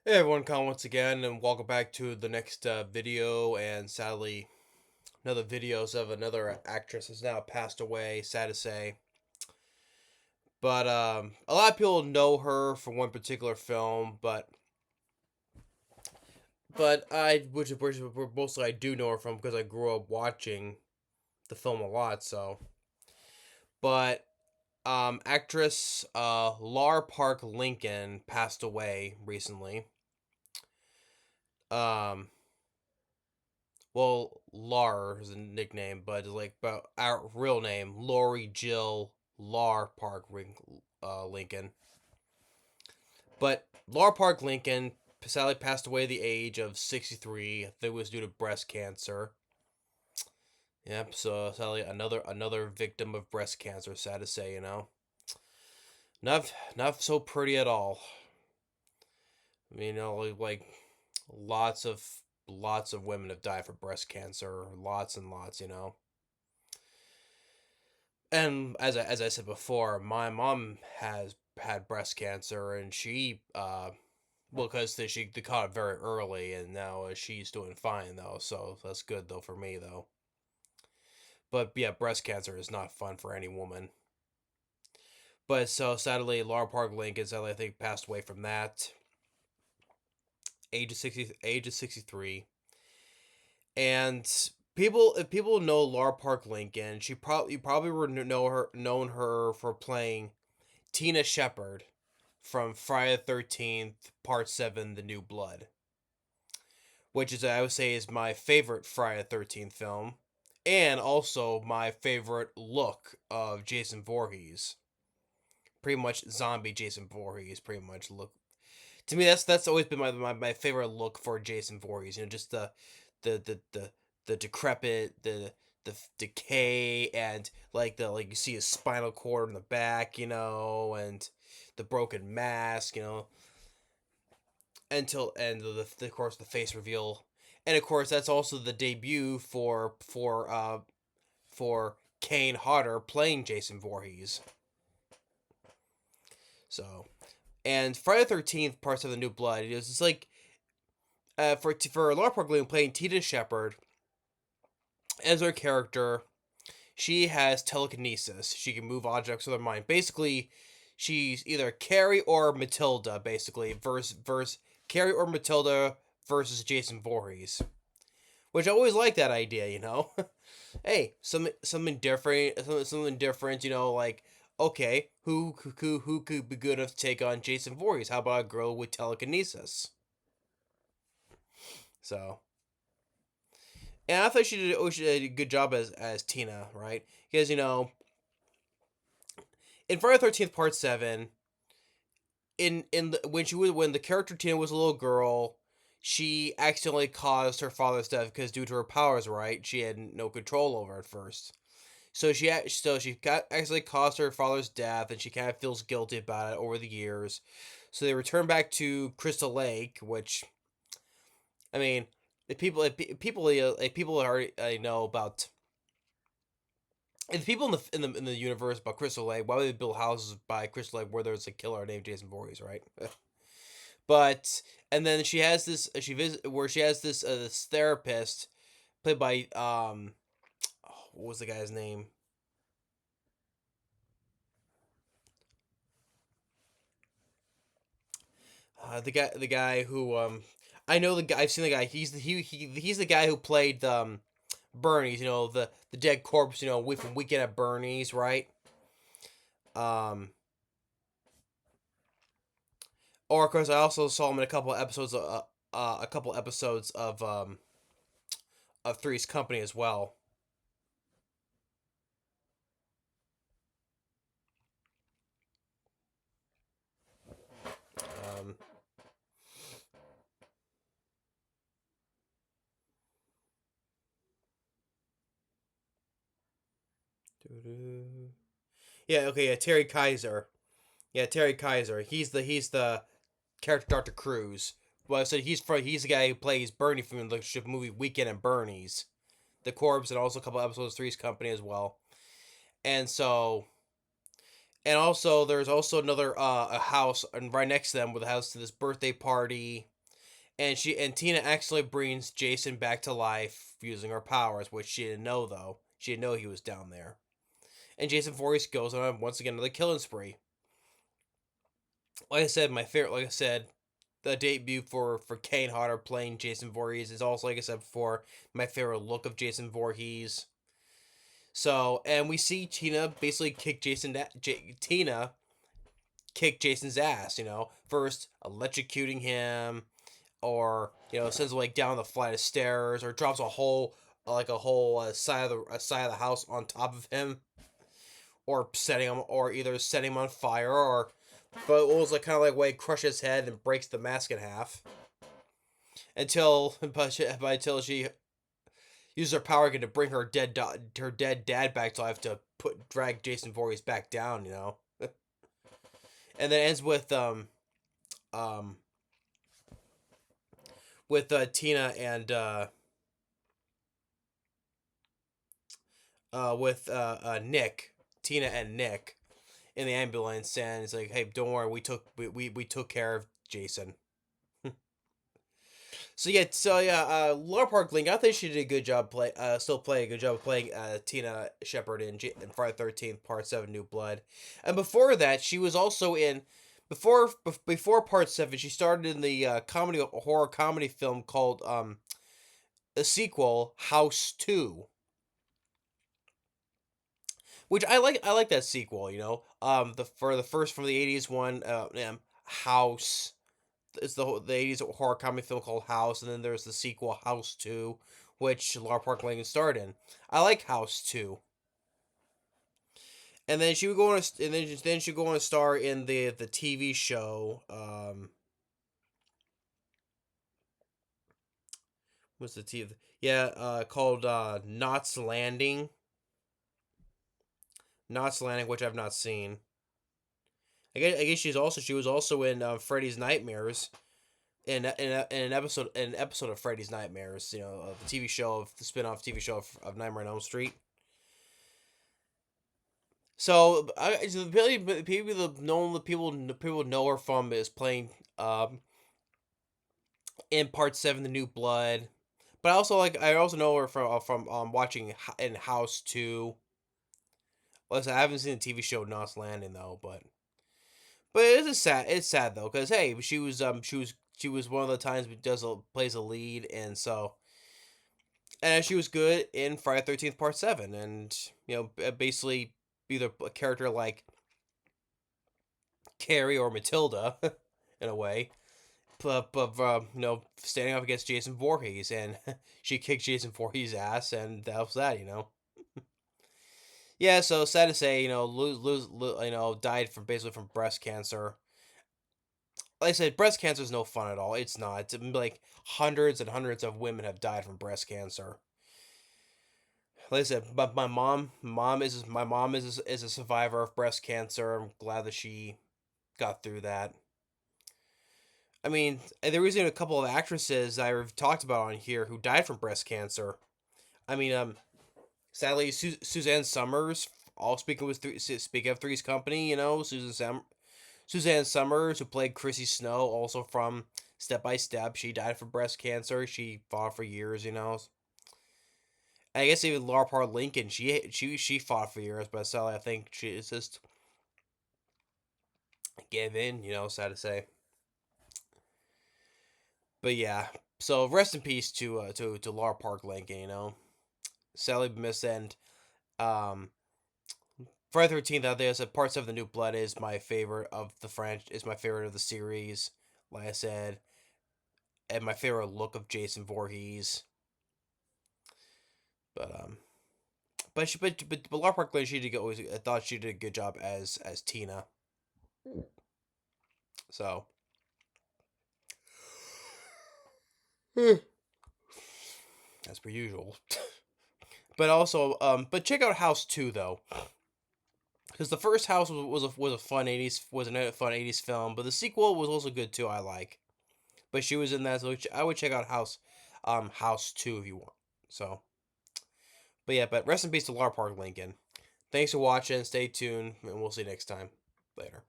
Hey everyone, Colin once again, and welcome back to the next video. And sadly, another videos of another actress has now passed away. Sad to say, but a lot of people know her from one particular film, but which mostly I do know her from because I grew up watching the film a lot. So, but actress Lar Park Lincoln passed away recently. Um, Well, Lar is a nickname, but our real name, Lori Jill Lar Park Lincoln. But Lar Park Lincoln sadly passed away at the age of 63. I think it was due to breast cancer. Yep. So sadly, another victim of breast cancer. Sad to say, not so pretty at all. I mean, like lots of lots of women have died for breast cancer. Lots and lots. And as I said before, my mom has had breast cancer, and she well, because they caught it very early, and now she's doing fine though, so that's good though for me though. But yeah, breast cancer is not fun for any woman. But so sadly, Laura Park Lincoln sadly I think passed away from that, age of 63, and people if people know Laura Park Lincoln, you probably would known her for playing Tina Shepard from Friday the 13th, Part 7, The New Blood, which is, I would say, is my favorite Friday the 13th film, and also my favorite look of Jason Voorhees. Pretty much zombie Jason Voorhees, pretty much look. To me, that's always been my favorite look for Jason Voorhees. Just the the the the decrepit, the decay, and like you see his spinal cord in the back, and the broken mask, until and the of course the face reveal, and of course that's also the debut for Kane Hodder playing Jason Voorhees. So, and Friday the 13th parts of the New Blood, it's like for Laura Park playing Tina Shepard as her character. She has telekinesis. She can move objects with her mind. Basically, she's either Carrie or Matilda. Basically, versus Carrie or Matilda versus Jason Voorhees. Which I always like that idea. Hey, something different, something different. Like, okay, who could be good enough to take on Jason Voorhees? How about a girl with telekinesis? So, and I thought she did a good job as Tina, right? Because in Friday the 13th Part 7, when the character Tina was a little girl, she accidentally caused her father's death because due to her powers, right, she had no control over it first. So she got actually caused her father's death, and she kind of feels guilty about it over the years. So they return back to Crystal Lake, which, I mean, if people already know about, if people in the universe about Crystal Lake, why would they build houses by Crystal Lake where there's a killer named Jason Voorhees, right? But and then she has this she has this therapist played by what was the guy's name? The guy who I know the guy. I've seen the guy. He's the guy who played Bernie's. The dead corpse. From Weekend at Bernie's, right? Um, or of course, I also saw him in a couple episodes of Three's Company as well. Um, yeah, okay, yeah, Terry Kaiser. Yeah, Terry Kaiser. He's the character Dr. Cruz. Well, I said he's the guy who plays Bernie from the movie Weekend at Bernie's, The Corpse, and also a couple episodes of Three's Company as well. And so And also, there's also another a house and right next to them with a house to this birthday party, and Tina actually brings Jason back to life using her powers, which she didn't know though. She didn't know he was down there. And Jason Voorhees goes on once again another killing spree. Like I said, my favorite. Like I said, the debut for Kane Hodder playing Jason Voorhees is also, like I said before, my favorite look of Jason Voorhees. So, and we see Tina basically kick Tina kick Jason's ass. First electrocuting him, or sends him like down the flight of stairs, or drops a whole side of the house on top of him, or either setting him on fire, or but it was like kind of like way crushes his head and breaks the mask in half until she uses her power again to bring her dead dad back to life to drag Jason Voorhees back down, and then ends um with Tina and with Nick, Tina and Nick in the ambulance, and it's like, hey, don't worry, we took care of Jason. Laura Park Link, I think she did a good job play a good job of playing Tina Shepard in Friday 13th Part 7 New Blood. And before that, she was also in before Part 7, she started in the horror comedy film called a sequel, House 2, which I like that sequel, the first from the 80s one, House. It's the 80s horror comedy film called House, and then there's the sequel House 2, which Laura Park Lincoln starred in. I like House 2. And then she would go on she would go on to star in the TV show what's the TV, yeah, called Knots Landing, which I've not seen. I guess she was also in Freddy's Nightmares, in an episode of Freddy's Nightmares, of the TV show, of the spin-off TV show of Nightmare on Elm Street. So really people know her from is playing in Part 7 The New Blood. But I also know her from watching in House 2. Listen, I haven't seen the TV show Knots Landing though, but it's sad though, cuz hey, she was one of the times plays a lead, and she was good in Friday 13th Part 7, and basically either a character like Carrie or Matilda in a way, standing up against Jason Voorhees, and she kicked Jason Voorhees' ass, and that was that. Yeah, so sad to say, died from basically from breast cancer. Like I said, breast cancer is no fun at all. It's not. It's like hundreds and hundreds of women have died from breast cancer. Like I said, but my mom is a survivor of breast cancer. I'm glad that she got through that. I mean, there was even a couple of actresses I've talked about on here who died from breast cancer. I mean, sadly, Suzanne Summers. All speaking of Three's Company, Suzanne Summers, who played Chrissy Snow, also from Step by Step. She died from breast cancer. She fought for years. I guess even Laura Park Lincoln, she fought for years, but sadly, I think she just gave in. Sad to say. But yeah, so rest in peace to Laura Park Lincoln. Sadly missed, and um, Friday 13th. I think I said Part 7 The New Blood is my favorite of the is my favorite of the series. Like I said, and my favorite look of Jason Voorhees. But but Laura Park Lincoln, I thought she did a good job as Tina. So as per usual. But check out House 2 though, because the first House was a fun 80s was a fun 80s film, but the sequel was also good too. I like, but she was in that, so I would check out House 2 if you want. So, but yeah, but rest in peace to Laura Park Lincoln. Thanks for watching. Stay tuned, and we'll see you next time. Later.